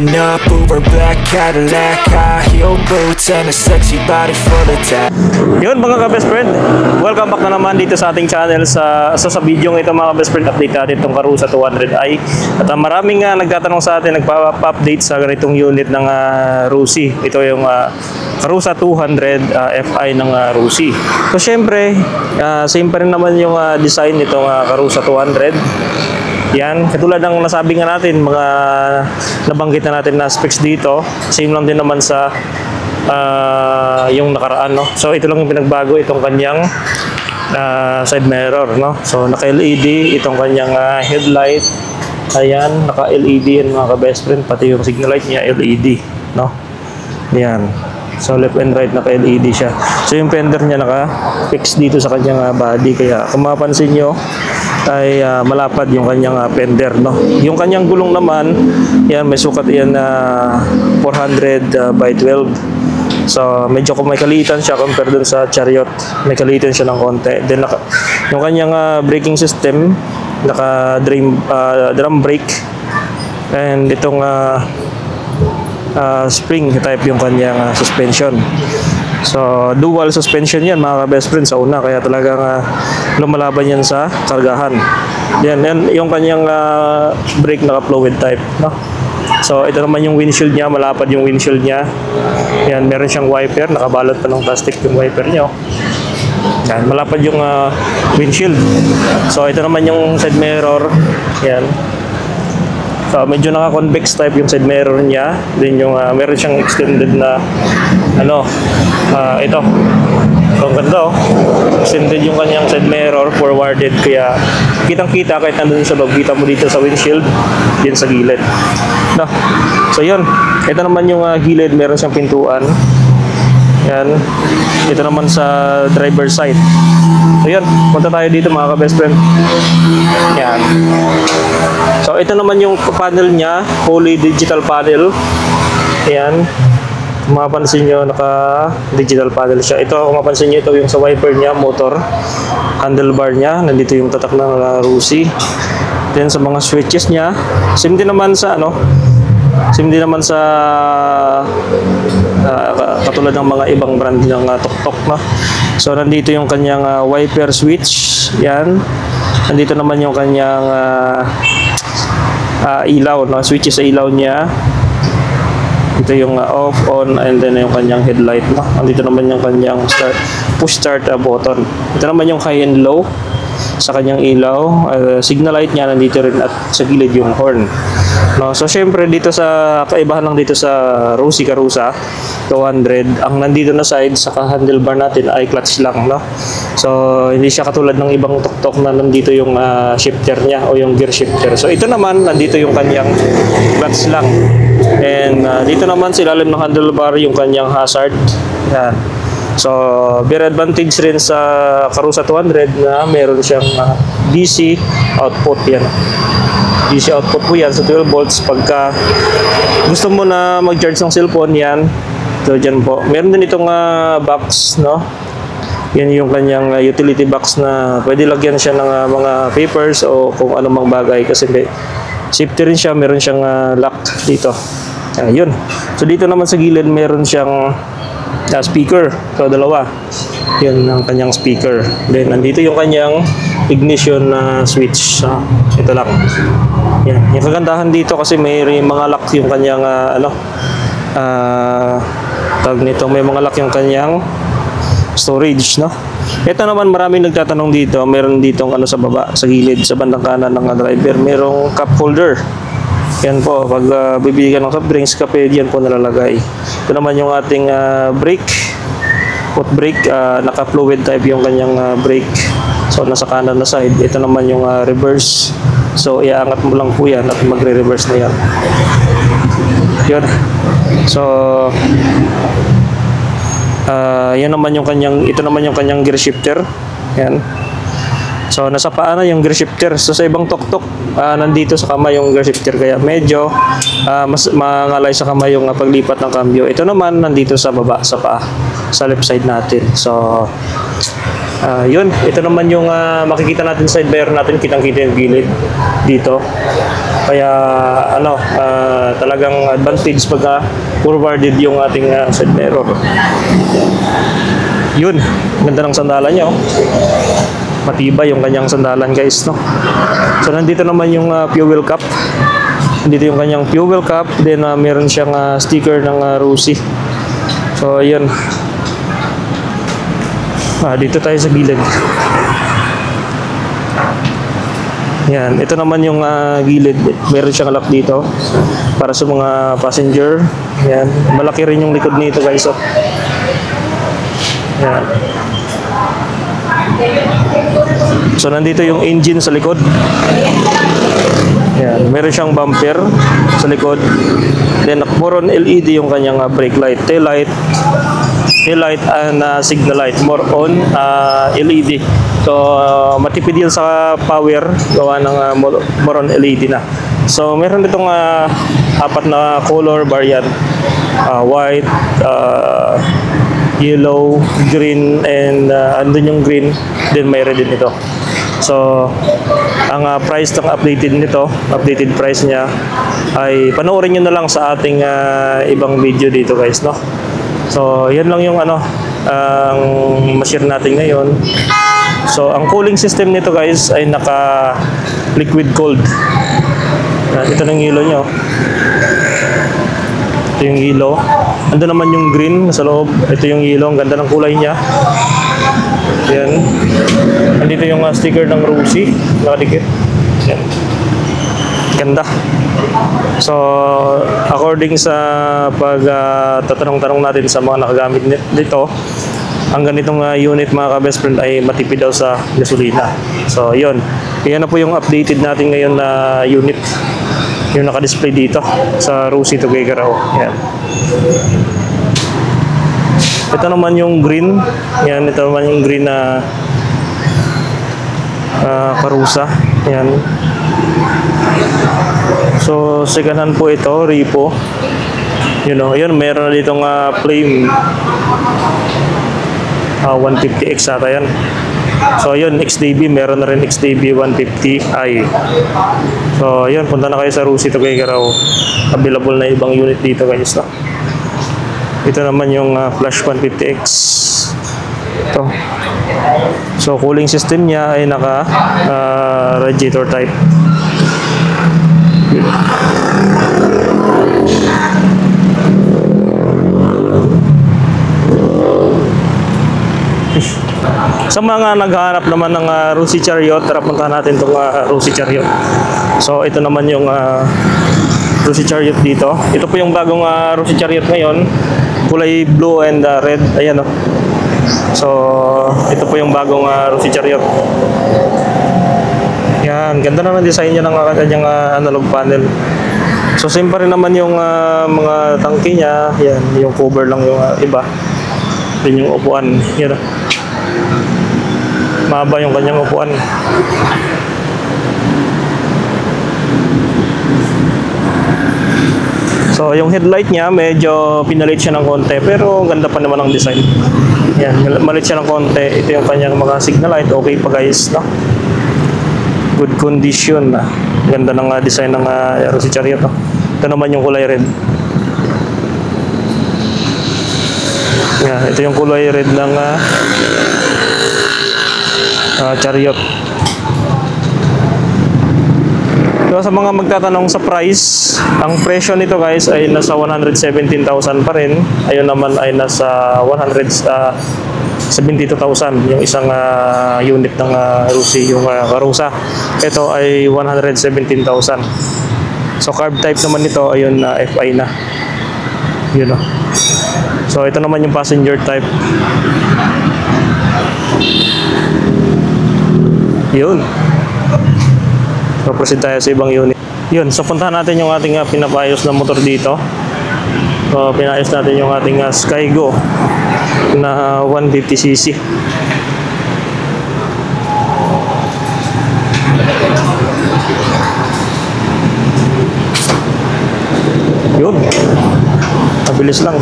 Pulling up, Uber black Cadillac, high heel boots and a sexy body full of tat. Yun mga ka-best friend, welcome back na naman dito sa ating channel. Sa video ito mga ka-best friend, update natin itong Karusa 200i. At maraming nagtatanong sa atin, nagpa-update sa ganitong unit ng Rusi. Ito yung Karusa 200 Fi ng Rusi. So syempre, same pa rin naman yung design nitong Karusa 200. Yan, katulad ng nasabi nga natin, mga nabanggit na natin na specs dito, same lang din naman sa yung nakaraan, no? So ito lang yung pinagbago, itong kanyang side mirror, no? So naka-LED itong kanyang headlight. Ayan, naka-LED yan mga ka-best friend, pati yung signal light niya LED, no? Yan. So left and right naka-LED siya. So yung fender niya naka-fix dito sa kanyang body, kaya kung mapapansin nyo ay malapad yung kanyang fender, no? Yung kanyang gulong naman, yan may sukat yan na 400 by 12. So medyo may kalitan siya compare dun sa Chariot. May kalitan siya ng konti. Then yung kanyang braking system, naka drum brake, and itong spring type yung kanyang suspension. So dual suspension yan mga ka-best friend sa una, kaya talagang lumalaban yan sa kargahan. Yan yung kanyang brake naka-fluid type, no? So ito naman yung windshield niya, malapad yung windshield niya. Yan, meron siyang wiper, nakabalot pa ng plastic yung wiper niya. Yan, malapad yung windshield. So ito naman yung side mirror. Yan. So medyo naka-convex type yung side mirror niya. Then yung meron siyang extended na ito. So ang ganda, extended yung kanyang side mirror, forwarded, kaya kitang-kita kahit nandun sa loob, kita mo dito sa windshield, din sa gilid. No. So yun, ito naman yung gilid, meron siyang pintuan. Yan. Ito naman sa driver side. So yun, punta tayo dito mga ka-best friend. Yan. So ito naman yung panel niya, fully digital panel. Yan. Kung mapapansin nyo, naka-digital panel siya. Ito, kung mapapansin nyo, ito yung sa wiper niya, motor, handlebar niya. Nandito yung tatak ng Rusi. Then sa mga switches niya, same din naman sa katulad ng mga ibang brand ng tok-tok, no? So nandito yung kanyang wiper switch. Yan. Nandito naman yung kanyang ilaw, no? Switches sa ilaw niya. Ito yung off, on, and then yung kanyang headlight, no? Nandito naman yung kanyang push start button. Ito naman yung high and low sa kanyang ilaw. Signal light niya nandito rin, at sa gilid yung horn, no? So syempre dito sa kaibahan lang dito sa Rusi Karusa 200, ang nandito na side sa handlebar natin ay clutch lang, no? So hindi siya katulad ng ibang tok-tok na nandito yung shifter niya o yung gear shifter. So ito naman nandito yung kanyang clutch lang. And dito naman sa ilalim ng handlebar yung kanyang hazard. Yan. So very advantage rin sa Karusa 200 na meron siyang DC output. Yan. DC output po yan sa 12 volts. Pagka gusto mo na mag-charge ng cellphone, yan. So dyan po. Meron din itong box, no? Yan yung kanyang utility box na pwede lagyan siya ng mga papers o kung anumang bagay, kasi safety rin siya. Meron siyang lock dito. Yun. So dito naman sa gilid meron siyang speaker. So dalawa. Yun ang kanyang speaker. Then nandito yung kanyang ignition switch. Ito lang. Yan. Yung kagandahan dito kasi may mga lock yung kanyang tag nito, may mga lock yung kanyang storage, no? Ito naman maraming nagtatanong dito, meron ditong sa baba, sa gilid, sa bandang kanan ng driver, merong cup holder. Yan po, pag bibigyan ng soft drinks, kape, yan po nalalagay. Ito naman yung ating brake, foot brake, naka-fluid type yung kanyang brake. So nasa kanan na side. Ito naman yung reverse. So iaangat mo lang po yan at magre-reverse na yan. Yun. So yan naman yung kanyang, ito naman yung kanyang gear shifter. Yan. So nasa paa na yung gear shifter. So sa ibang tok-tok, nandito sa kamay yung gear shifter, kaya medyo mas mangalay sa kamay yung paglipat ng cambio. Ito naman nandito sa baba, sa paa, sa left side natin. So yun, ito naman yung makikita natin sa side mirror natin, kitang-kita yung gilid dito. Kaya ano, talagang advantage pagka forwarded yung ating side mirror. Yun, ganda ng sandalan niya, oh. Matibay yung kanyang sandalan, guys, no. So nandito naman yung fuel cap. Nandito yung kanyang fuel cap, then meron siyang sticker ng Rusi. So ayun. Dito tayo sa gilid. Yan, ito naman yung gilid. Meron siyang lock dito para sa mga passenger. Yan, malaki rin yung likod nito, guys, oh. Yan. So nandito yung engine sa likod. Yan, meron siyang bumper sa likod. Then more on LED yung kanyang brake light, tail light and signal light, more on LED. So matipid yun sa power, gawa ng more on LED na. So meron ditong apat na color variant, white, yellow, green, and andun yung green, then may red din ito. So ang price ng updated price niya ay panoorin nyo na lang sa ating ibang video dito, guys, no. So yan lang yung ang ma-share natin ngayon. So ang cooling system nito, guys, ay naka liquid cooled. Ito ng hilo nyo. Ito yung hilo. Ando naman yung green sa loob. Ito yung hilo. Ang ganda ng kulay niya. Yan. Andito yung sticker ng Rusi. Nakadikit. Yan. Ganda. So, according sa tatanong-tanong natin sa mga nakagamit dito, ang ganitong unit, mga ka-best friend, ay matipid daw sa gasolina. So, yun. Yan na po yung updated natin ngayon na unit. Yung naka-display dito sa Rusi Tuguegarao. Yan. Ito naman yung green. Yan, ito naman yung green na Karusa. Yan. So, second hand po ito, repo. You know, yun, meron na ditong flame. 150X ata yan. So yun, XDB, meron na rin XDB 150i. So yun, punta na kayo sa Rusi Tuguegarao. Available na ibang unit dito, guys, no? Ito naman yung Flash 150X. Ito. So cooling system niya ay naka radiator type. Sa mga naghahanap naman ng Rusi Chariot, tara puntahan natin itong Rusi Chariot. So ito naman yung Rusi Chariot dito. Ito po yung bagong Rusi Chariot ngayon. Kulay blue and red. Ayan, oh. So ito po yung bagong Rusi Chariot. Yan, ganda naman design niya ng kanyang analog panel. So same pa rin naman yung mga tangke niya. Yan, yung cover lang yung iba. Yan yung upuan. Yan, mahaba yung kanyang upuan. So yung headlight niya medyo pinalit siya ng konti, pero ganda pa naman ang design. Yan, malit siya ng konti. Ito yung kanyang mga signal light. Okay pa, guys, no? Good condition. Ganda ng design ng Rusi Chariot, no? Ito naman yung kulay red. Yan, ito yung kulay red ng Chariot. So sa mga magtatanong sa price, ang presyo nito, guys, ay nasa 117,000 pa rin. Ayun naman ay nasa 172,000 yung isang unit ng Rusi, yung Karusa. Ito ay 117,000. So carb type naman nito, ayun na FI na. Yun, no? So ito naman yung passenger type. Yun. So proceed tayo sa ibang unit. Yun, so puntahan natin yung ating pinapayos na motor dito. So pinayos natin yung ating Skygo na 150cc. Yun. Mabilis lang.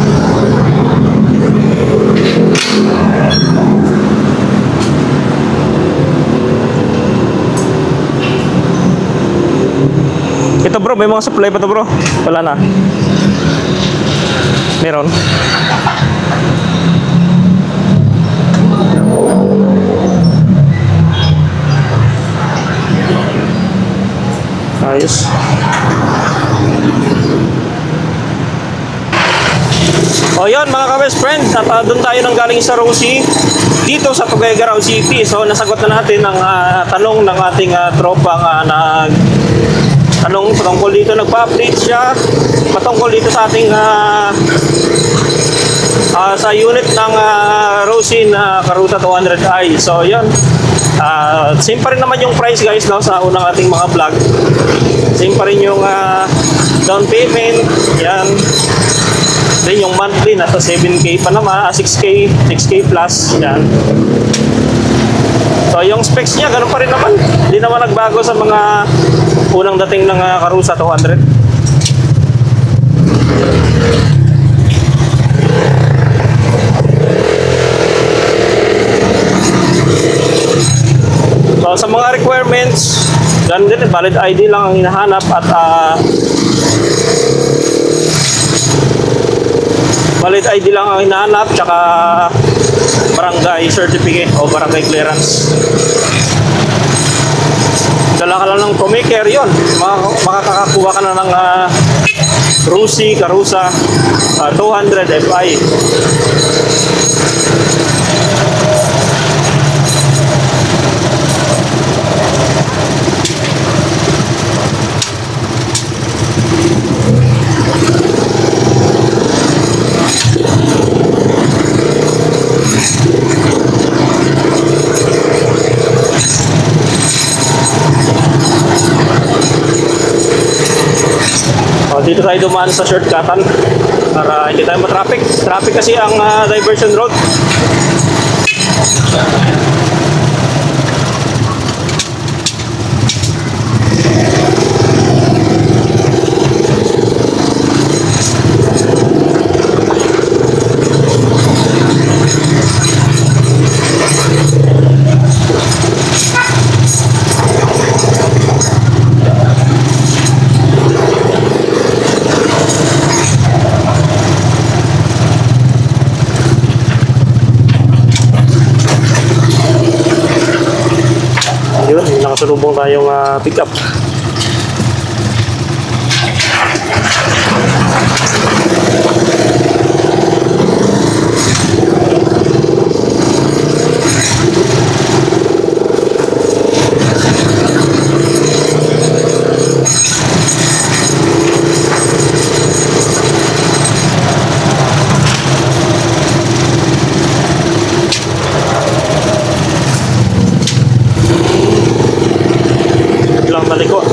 Ito bro, may mga supply pa to bro. Wala na. Meron. Ayos. O yun mga ka-best friend, at doon tayo nang galing sa Rosie dito sa Tuguegarao City. So nasagot na natin ang tanong ng ating tropang tanong patungkol dito, nagpa-update siya patungkol dito sa ating sa unit ng Rosie na Karuta 200i. So yun, same pa rin naman yung price guys, no, sa unang ating mga vlog. Same pa rin yung down payment, yan. Then yung monthly nasa 7k pa naman, 6k plus, yan. So yung specs niya ganun pa rin naman, hindi naman nagbago sa mga unang dating ng Karuta 200. So sa mga requirements, ganun din, valid ID lang ang hinahanap at valid ID lang ang hinahanap, tsaka barangay certificate o barangay clearance. Dala ka lang ng tomaker, yun, makakakuha ka na ng Rosie Karuta 200 Fi. Dito tayo dumaan sa shortcutan para hindi tayo matraffic. Traffic kasi ang diversion road. Nakasalubong tayong pick-up. Taliko.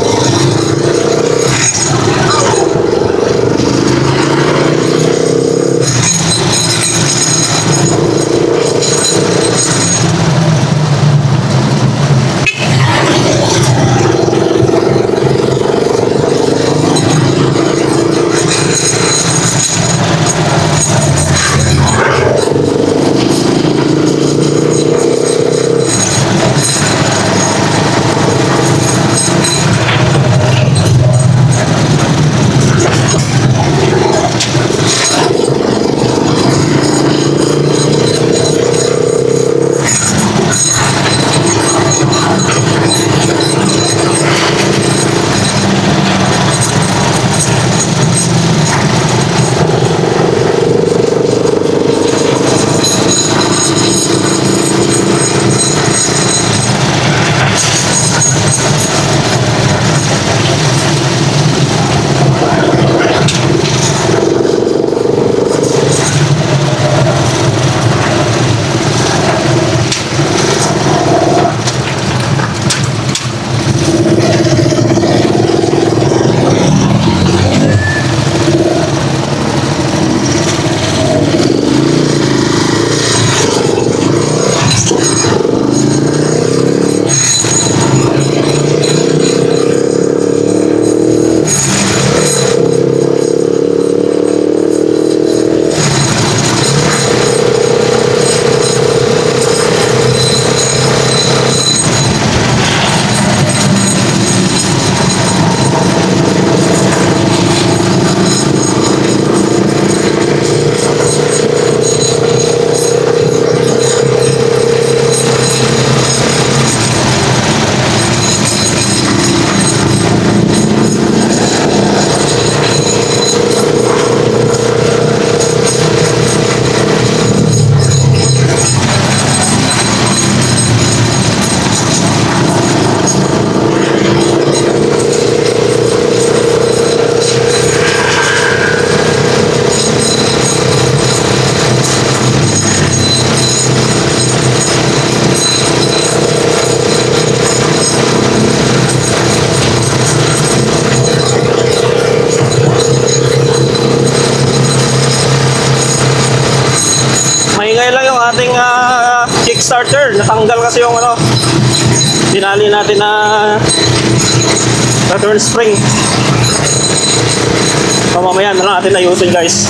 Maingay lang yung ating kickstarter. Natanggal kasi yung ano, dinali natin na return spring. So mamaya na lang natin ayusin guys.